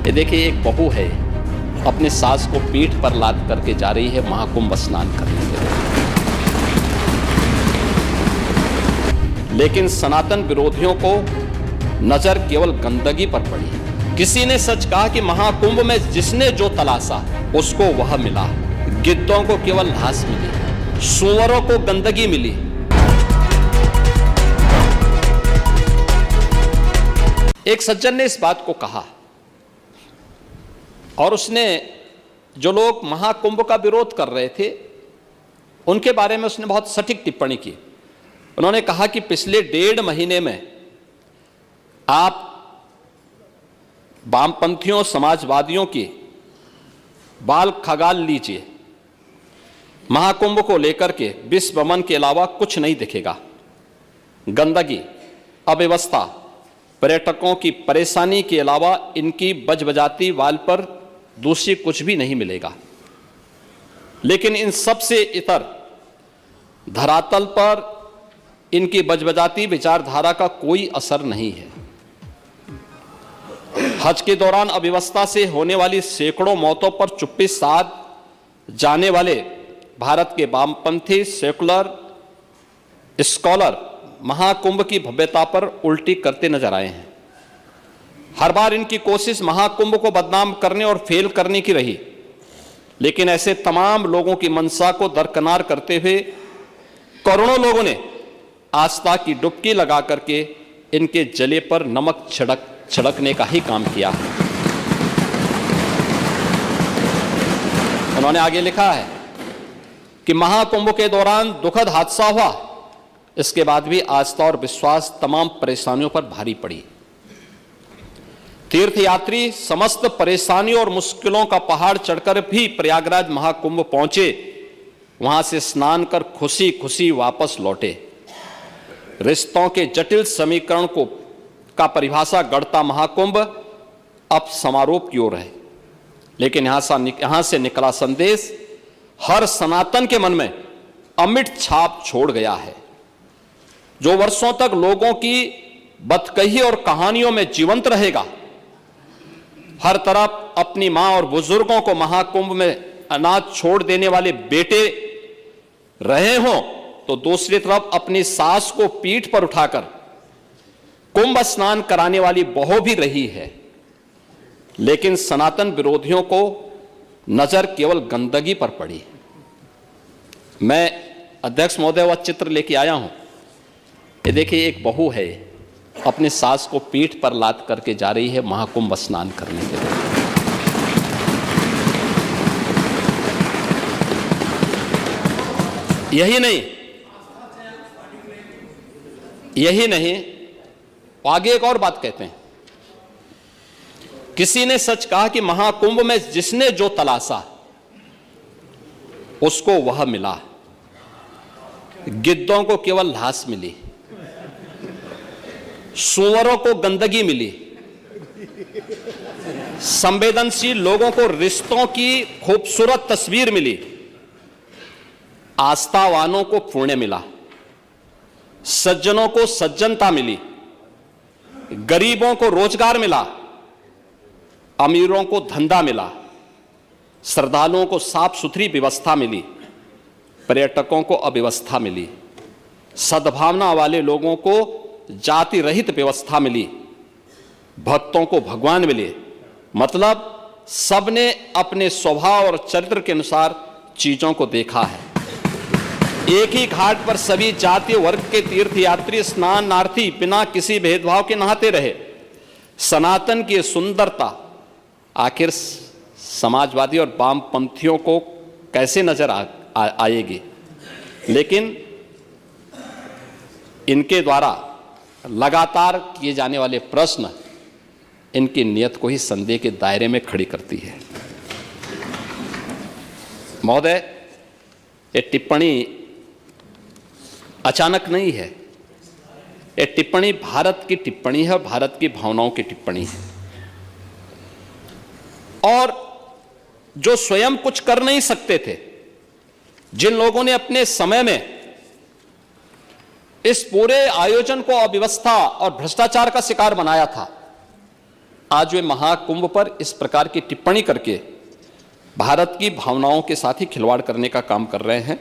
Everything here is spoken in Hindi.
ये देखिए, एक बहू है, अपने सास को पीठ पर लाद करके जा रही है महाकुंभ स्नान करने के लिए। लेकिन सनातन विरोधियों को नजर केवल गंदगी पर पड़ी। किसी ने सच कहा कि महाकुंभ में जिसने जो तलाशा उसको वह मिला। गिद्धों को केवल घास मिली, सूअरों को गंदगी मिली। एक सज्जन ने इस बात को कहा और उसने जो लोग महाकुंभ का विरोध कर रहे थे उनके बारे में उसने बहुत सटीक टिप्पणी की। उन्होंने कहा कि पिछले 1.5 महीने में आप वामपंथियों, समाजवादियों की बाल खगाल लीजिए, महाकुंभ को लेकर के विश्व भ्रमण के अलावा कुछ नहीं दिखेगा। गंदगी, अव्यवस्था, पर्यटकों की परेशानी के अलावा इनकी बजबजाती वाल पर दूसरी कुछ भी नहीं मिलेगा। लेकिन इन सब से इतर धरातल पर इनकी बजबजाती विचारधारा का कोई असर नहीं है। हज के दौरान अव्यवस्था से होने वाली सैकड़ों मौतों पर चुप्पी साध जाने वाले भारत के वामपंथी सेकुलर स्कॉलर महाकुंभ की भव्यता पर उल्टी करते नजर आए हैं। हर बार इनकी कोशिश महाकुंभ को बदनाम करने और फेल करने की रही, लेकिन ऐसे तमाम लोगों की मंशा को दरकिनार करते हुए करोड़ों लोगों ने आस्था की डुबकी लगा करके इनके जले पर नमक छिड़कने का ही काम किया है। उन्होंने आगे लिखा है कि महाकुंभ के दौरान दुखद हादसा हुआ, इसके बाद भी आस्था और विश्वास तमाम परेशानियों पर भारी पड़ी। तीर्थयात्री समस्त परेशानियों और मुश्किलों का पहाड़ चढ़कर भी प्रयागराज महाकुंभ पहुंचे, वहां से स्नान कर खुशी खुशी वापस लौटे। रिश्तों के जटिल समीकरण का परिभाषा गढ़ता महाकुंभ अब समारोह की ओर है। लेकिन यहां से निकला संदेश हर सनातन के मन में अमिट छाप छोड़ गया है, जो वर्षों तक लोगों की बदकही और कहानियों में जीवंत रहेगा। हर तरफ अपनी मां और बुजुर्गों को महाकुंभ में अनाथ छोड़ देने वाले बेटे रहे हों, तो दूसरी तरफ अपनी सास को पीठ पर उठाकर कुंभ स्नान कराने वाली बहू भी रही है। लेकिन सनातन विरोधियों को नजर केवल गंदगी पर पड़ी। मैं अध्यक्ष महोदय वह चित्र लेके आया हूं। ये देखिए, एक बहू है, अपने सास को पीठ पर लाद करके जा रही है महाकुंभ स्नान करने के लिए। यही नहीं, आगे एक और बात कहते हैं। किसी ने सच कहा कि महाकुंभ में जिसने जो तलाशा उसको वह मिला। गिद्धों को केवल घास मिली, सूअरों को गंदगी मिली, संवेदनशील लोगों को रिश्तों की खूबसूरत तस्वीर मिली, आस्थावानों को पुण्य मिला, सज्जनों को सज्जनता मिली, गरीबों को रोजगार मिला, अमीरों को धंधा मिला, श्रद्धालुओं को साफ सुथरी व्यवस्था मिली, पर्यटकों को अव्यवस्था मिली, सद्भावना वाले लोगों को जाति रहित व्यवस्था मिली, भक्तों को भगवान मिले। मतलब सबने अपने स्वभाव और चरित्र के अनुसार चीजों को देखा है। एक ही घाट पर सभी जातीय वर्ग के तीर्थयात्री स्नानार्थी बिना किसी भेदभाव के नहाते रहे। सनातन की सुंदरता आखिर समाजवादी और वामपंथियों को कैसे नजर आएगी? लेकिन इनके द्वारा लगातार किए जाने वाले प्रश्न इनकी नियत को ही संदेह के दायरे में खड़ी करती है। महोदय, ये टिप्पणी अचानक नहीं है। ये टिप्पणी भारत की टिप्पणी है, भारत की भावनाओं की टिप्पणी है। और जो स्वयं कुछ कर नहीं सकते थे, जिन लोगों ने अपने समय में इस पूरे आयोजन को अव्यवस्था और भ्रष्टाचार का शिकार बनाया था, आज वे महाकुंभ पर इस प्रकार की टिप्पणी करके भारत की भावनाओं के साथ ही खिलवाड़ करने का काम कर रहे हैं।